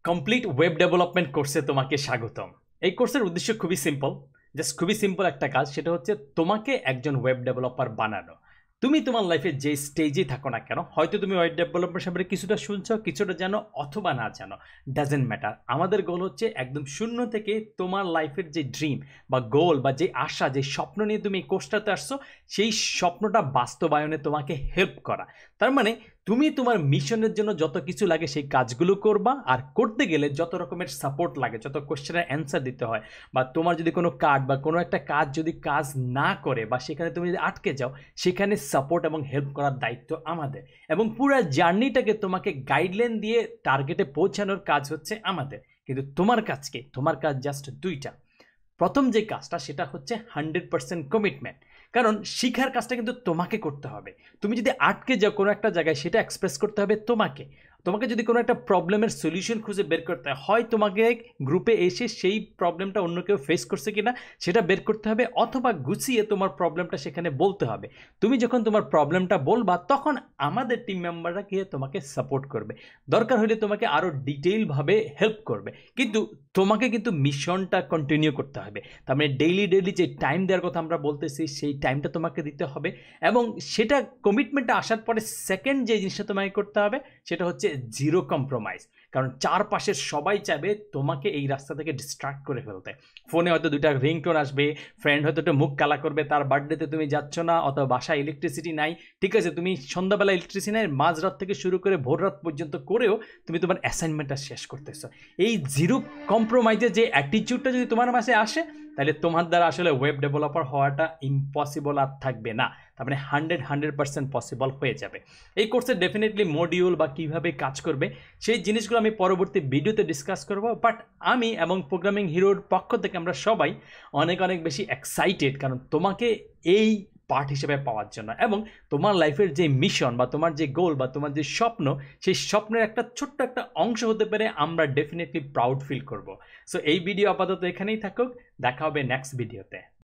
Complete web development কোর্সে তোমাকে স্বাগতম। এই কোর্সের উদ্দেশ্য খুবই সিম্পল, জাস্ট খুবই সিম্পল একটা কাজ, সেটা হচ্ছে তোমাকে একজন ওয়েব ডেভেলপার বানানো। তুমি তোমার লাইফে যে স্টেজেই থাকো না কেন, হয়তো তুমি ওয়েব ডেভেলপমেন্ট সম্পর্কে কিছুটা শুনছো, কিছুটা জানো অথবা না জানো, ডাজেন্ট ম্যাটার। আমাদের গোল হচ্ছে একদম শূন্য থেকে তোমার লাইফের যে ড্রিম বা গোল বা যে আশা, যে স্বপ্ন নিয়ে তুমি এই কোর্সটাতে আসছো, সেই স্বপ্নটা বাস্তবায়নে তোমাকে হেল্প করা। তার মানে তুমি তোমার মিশনের জন্য যত কিছু লাগে সেই কাজগুলো করবা, আর করতে গেলে যত রকমের সাপোর্ট লাগে, যত কোশ্চেনের অ্যান্সার দিতে হয়, বা তোমার যদি কোনো কার্ড বা কোনো একটা কাজ যদি কাজ না করে বা সেখানে তুমি যদি আটকে যাও, সেখানে সাপোর্ট এবং হেল্প করার দায়িত্ব আমাদের। এবং পুরো জার্নিটাকে তোমাকে গাইডলাইন দিয়ে টার্গেটে পৌঁছানোর কাজ হচ্ছে আমাদের। কিন্তু তোমার কাজ কি? তোমার কাজ জাস্ট দুইটা। প্রথম যে কাজটা সেটা হচ্ছে 100% কমিটমেন্ট। কারণ শিখার কাজটা কিন্তু তোমাকে করতে হবে। তুমি যদি আটকে যাও কোনো একটা জায়গায়, সেটা এক্সপ্রেস করতে হবে তোমাকে। তোমাকে যদি কোনো একটা প্রবলেমের সলিউশন খুঁজে বের করতে হয়, তোমাকে গ্রুপে এসে সেই প্রবলেমটা অন্য কেউ ফেস করছে কিনা সেটা বের করতে হবে, অথবা গুছিয়ে তোমার প্রবলেমটা সেখানে বলতে হবে। তুমি যখন তোমার প্রবলেমটা বলবা, তখন আমাদের টিম মেম্বাররা গিয়ে তোমাকে সাপোর্ট করবে, দরকার হলে তোমাকে আরও ডিটেইলভাবে হেল্প করবে। কিন্তু তোমাকে কিন্তু মিশনটা কন্টিনিউ করতে হবে। তার মানে ডেইলি যে টাইম দেওয়ার কথা আমরা বলতেছি, সেই টাইমটা তোমাকে দিতে হবে। এবং সেটা কমিটমেন্টটা আসার পরে সেকেন্ড যে জিনিসটা তোমাকে করতে হবে সেটা হচ্ছে জিরো কম্প্রোমাইজ। কারণ চারপাশের সবাই চাইবে তোমাকে এই রাস্তা থেকে ডিস্ট্রাক্ট করে ফেলতে। ফোনে হয়তো দুইটা রিংটোন আসবে, ফ্রেন্ড হয়তো একটু মুখ কালা করবে, তার বার্থডেতে তুমি যাচ্ছ না, অথবা বাসায় ইলেকট্রিসিটি নাই। ঠিক আছে, তুমি সন্ধ্যাবেলা ইলেকট্রিসিটি নাই, মাঝরাত থেকে শুরু করে ভোর রাত পর্যন্ত করেও তুমি তোমার অ্যাসাইনমেন্টটা শেষ করতেছো। এই জিরো কম্প্রোমাইজের যে অ্যাটিটিউডটা যদি তোমার মাঝে আসে, তাহলে তোমার দ্বারা আসলে ওয়েব ডেভেলপার হওয়াটা ইম্পসিবল আর থাকবে না। তার মানে 100% পসিবল হয়ে যাবে। এই কোর্সে ডেফিনেটলি মডিউল বা কীভাবে কাজ করবে সেই জিনিসগুলো আমি পরবর্তী ভিডিওতে ডিসকাস করব। বাট আমি এবং প্রোগ্রামিং হিরোর পক্ষ থেকে আমরা সবাই অনেক অনেক বেশি এক্সাইটেড, কারণ তোমাকে এই পার্ট হিসেবে পাওয়ার জন্য, এবং তোমার লাইফের যে মিশন বা তোমার যে গোল বা তোমার যে স্বপ্ন, সেই স্বপ্নের একটা ছোট্ট একটা অংশ হতে পেরে আমরা ডেফিনেটলি প্রাউড ফিল করব। সো এই ভিডিও আপাতত এখানেই থাকুক, দেখা হবে নেক্সট ভিডিওতে।